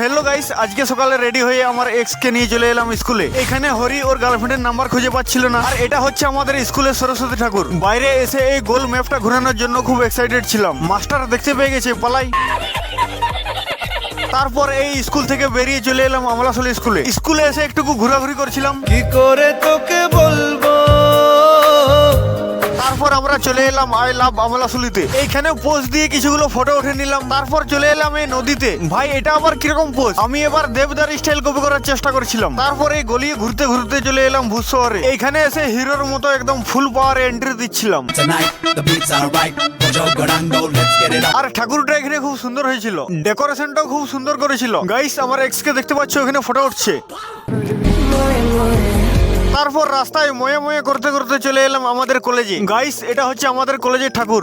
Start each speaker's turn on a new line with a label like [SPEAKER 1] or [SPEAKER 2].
[SPEAKER 1] Hello guys, আজকে সকালে ready হয়ে আমার এক্স কে নিয়ে চলে এলাম স্কুলে। এখানে হরি ওর গার্লফ্রেন্ডের নাম্বার খুঁজে পাচ্ছিল না। আর এটা হচ্ছে আমাদের স্কুলের সরস্বতী ঠাকুর। বাইরে এসে এই গোল ম্যাপটা ঘোরানোর জন্য খুব এক্সাইটেড ছিলাম। মাস্টার দেখতে পেয়ে গেছে, পালাই। তারপর এই স্কুল থেকে বেরিয়ে চলে এলাম আমলাশালী স্কুলে। স্কুলে এসে একটু ঘোরাঘুরি করছিলাম।
[SPEAKER 2] কি করে তোকে বলবো।
[SPEAKER 1] তারপর আমরা চলে এলাম আই লাভ আমলাশুলিতে। এইখানে পোজ দিয়ে কিছুগুলো ফটো উঠে নিলাম। তারপর চলে এলাম এই নদীতে। ভাই এটা আবার কিরকম পোজ? আমি এবার দেবদার স্টাইল কপি করার চেষ্টা করছিলাম। তারপর এই গলিয়ে ঘুরতে ঘুরতে চলে এলাম ভূত শহরে। এইখানে এসে হিরোর মতো একদম ফুল পাওয়ার এন্ট্রি দিচ্ছিলাম।
[SPEAKER 3] Tonight, the beats are right. Mojo Gorando, let's get it up.
[SPEAKER 1] আর ঠাকুরটা এখানে খুব সুন্দর হয়েছিল। ডেকোরেশনটাও খুব সুন্দর করেছিল। গাইস, আমার এক্স কে দেখতে পাচ্ছ, ওখানে ফটো উঠছে। তারপর রাস্তায় ময়ে ময়ে করতে করতে চলে এলাম আমাদের কলেজে। গাইস, এটা হচ্ছে আমাদের কলেজের ঠাকুর।